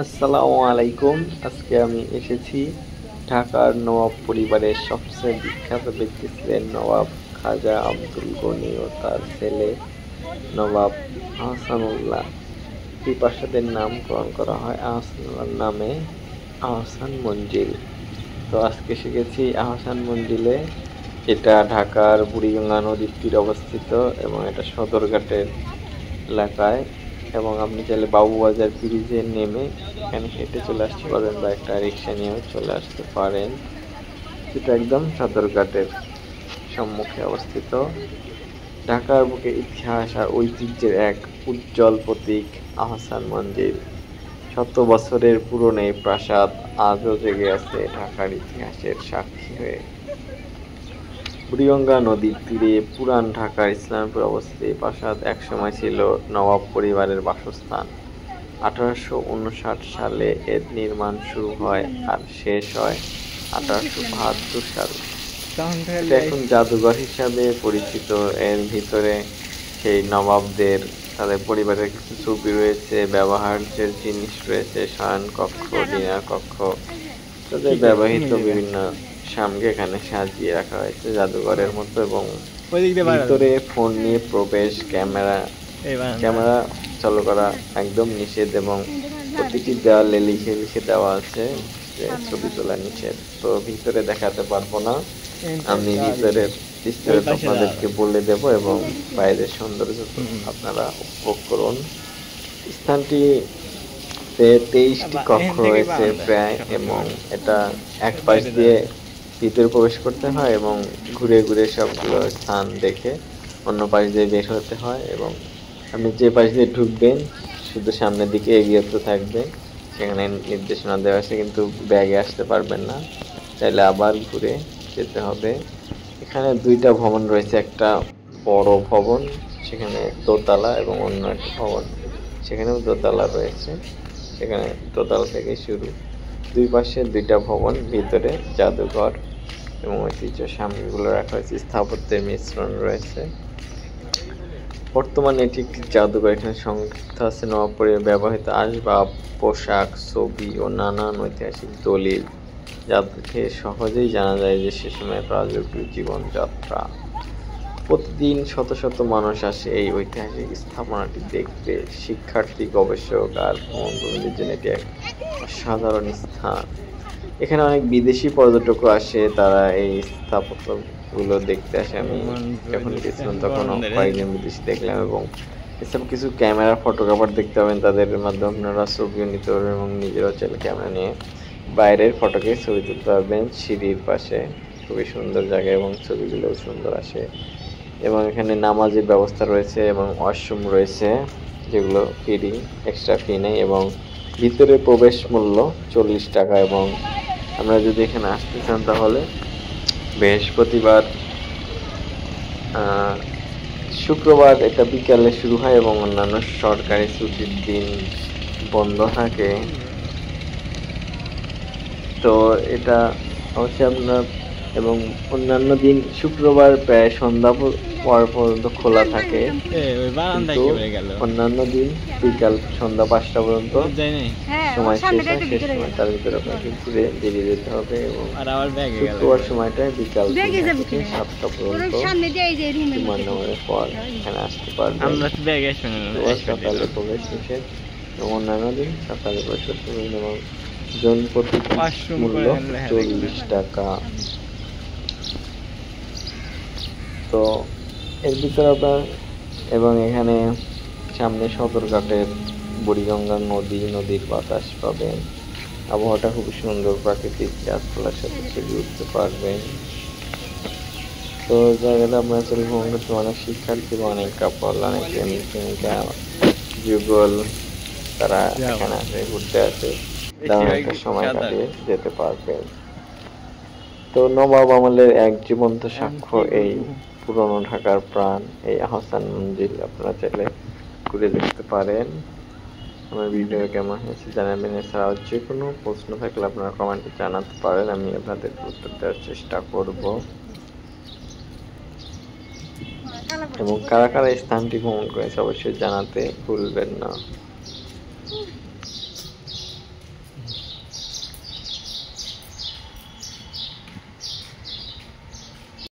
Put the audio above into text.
আসসালামু আলাইকুম। আজকে আমি এসেছি ঢাকার নবাব পরিবারের সবচেয়ে বিখ্যাত ব্যক্তি ছিলেন নবাব খাজা আব্দুল গনি ও তার ছেলে নবাব আহসানউল্লাহ। এই প্রাসাদের নামকরণ করা হয় আহসানউল্লাহর নামে, আহসান মঞ্জিল। তো আজকে শিখেছি আহসান মঞ্জিলে। এটা ঢাকার বুড়িগঙ্গা নদীর তীরে অবস্থিত এবং এটা সদরঘাটের এলাকায়। এবং আপনি চাইলে বাবুবাজার ব্রিজে নেমে এখানে হেঁটে চলে আসতে পারেন বা একটা রিক্সা নিয়েও চলে আসতে পারেন। এটা একদম সদরঘাটের সম্মুখে অবস্থিত। ঢাকার বুকে ইতিহাস আর ঐতিহ্যের এক উজ্জ্বল প্রতীক আহসান মঞ্জিল। শত বছরের পুরনো এই প্রাসাদ আজও জেগে আছে ঢাকার ইতিহাসের সাক্ষী হয়ে। বুড়িগঙ্গা নদীর তীরে পুরান ঢাকার ইসলামপুর অবস্থিত এই প্রাসাদ একসময় ছিল নবাব পরিবারের বাসস্থান। 1859 সালে এর নির্মাণ শুরু হয় আর শেষ হয় 1872 সালে। এটা এখন জাদুঘর হিসাবে পরিচিত। এর ভিতরে সেই নবাবদের, তাদের পরিবারের কিছু ছবি রয়েছে, ব্যবহার্যের জিনিস রয়েছে, শয়ন কক্ষ, ডিনার কক্ষ, তাদের ব্যবহৃত বিভিন্ন সামগ্রী এখানে সাজিয়ে রাখা হয়েছে জাদুঘরের মতো। এবং ভিতরে ফোন নিয়ে প্রবেশ, ক্যামেরা ক্যামেরা চালু করা একদম নিষেধ এবং প্রতিটি দেওয়ালে লিখে লিখে দেওয়া আছে যে ছবি তোলা নিষেধ। তো ভিতরে দেখাতে পারবো না, আমি ভিতরের বিস্তারিত আপনাদেরকে বলে দেব এবং বাইরের সৌন্দর্য আপনারা উপভোগ করুন। স্থানটি 23টি কক্ষ রয়েছে প্রায়, এবং এটা এক পাশ দিয়ে ভিতরে প্রবেশ করতে হয় এবং ঘুরে ঘুরে সবগুলো স্থান দেখে অন্য পাশ দিয়ে বের হতে হয়। এবং আপনি যে পাশ দিয়ে ঢুকবেন শুধু সামনের দিকে এগিয়ে যেতে থাকবে, সেখানে নির্দেশনা দেওয়া আছে, কিন্তু ব্যাগে আসতে পারবেন না, চাইলে আবার ঘুরে যেতে হবে। এখানে দুইটা ভবন রয়েছে, একটা বড় ভবন সেখানে দোতলা এবং অন্য একটা ভবন সেখানেও দোতলা রয়েছে, সেখানে দোতলা থেকে শুরু। দুই পাশে দুইটা ভবন, ভিতরে জাদুঘর এবং ঐতিহ্য সামগ্রীগুলো রাখা হয়েছে, স্থাপত্যের মিশ্রণ রয়েছে। বর্তমানে এটি একটি জাদুঘর। এখানে সংরক্ষিত আছে নবাব পরিবারের ব্যবহৃত আসবাব, পোশাক, ছবি ও নানান ঐতিহাসিক দলিল, যা দেখে সহজেই জানা যায় যে সে সময়ের রাজকীয় জীবনযাত্রা। প্রতিদিন শত শত মানুষ আসে এই ঐতিহাসিক স্থাপনাটি দেখতে। শিক্ষার্থী, গবেষক আর ভ্রমণপ্রেমীদের জন্য এটি এক অসাধারণ স্থান। এখানে অনেক বিদেশি পর্যটকও আসে, তারা এই স্থাপত্যগুলো দেখতে আসে। আমি যখন গেছিলাম তখন কয়েকজন বিদেশি দেখলাম। এবং এসব কিছু ক্যামেরা ফটোগ্রাফার দেখতে পাবেন, তাদের মাধ্যমে আপনারা ছবিও নিতে পারবেন এবং নিজেরাও চাইলে ক্যামেরা নিয়ে বাইরের ফটোকে ছবি তুলতে পারবেন। সিঁড়ির পাশে খুবই সুন্দর জায়গা এবং ছবিগুলোও সুন্দর আসে। এবং এখানে নামাজের ব্যবস্থা রয়েছে এবং ওয়াশরুম রয়েছে, যেগুলো ফ্রি, এক্সট্রা ফি নেই। এবং ভিতরে প্রবেশ মূল্য 40 টাকা। এবং আমরা যদি এখানে আসতে চান তাহলে বৃহস্পতিবার, শুক্রবার এটা বিকালে শুরু হয় এবং অন্যান্য সরকারি ছুটির দিন বন্ধ থাকে। তো এটা অবশ্যই আপনার, এবং অন্যান্য দিন শুক্রবার প্রায় সন্ধ্যা পর্যন্ত খোলা থাকে, কিন্তু অন্যান্য দিন বিকাল সন্ধ্যা 5টা পর্যন্ত সময় শেষ হয়। শেষ সময় তার ভিতরে আপনাকে ঘুরে বেরিয়ে যেতে হবে। এবং শুক্রবার সময়টায় বিকাল 7টা পর্যন্ত নামাজের পর এখানে আসতে পারবেন। সকালে প্রবেশ নিষেধ এবং অন্যান্য দিন সকালে প্রবেশ করতে পারবেন। এবং জন প্রতি মূল্য 40 টাকা। তো এর ভিতরে আপনার, এবং এখানে সামনে সদরঘাটের বুড়িগঙ্গা নদীর বাতাস পাবেন। আবহাওয়াটা খুবই সুন্দর, প্রাকৃতিক গাছপালার সাথে ছবি উঠতে পারবেন। তো জায়গাটা আপনার চলে ভ্রমণ করতে অনেক শিক্ষার্থী, অনেক কাপড়, অনেক প্রেমিকা যুগল, তারা এখানে আসে, ঘুরতে আসে, দারুণ একটা সময় কাটিয়ে যেতে পারবেন। তো নবাব আমলের এক জীবন্ত সাক্ষ্য এই পুরনো ঢাকার প্রাণ, এই আহসান মঞ্জিল। আপনারা চাইলে ঘুরে দেখতে পারেন। আমার ভিডিও কেমন হয়েছে জানাবেন। এছাড়াও যে কোনো প্রশ্ন থাকলে আপনারা কমেন্টে জানাতে পারেন, আমি আপনাদের উত্তর দেওয়ার চেষ্টা করব। এবং কারা কারা স্থানটি ভ্রমণ করেছে অবশ্যই জানাতে ভুলবেন না।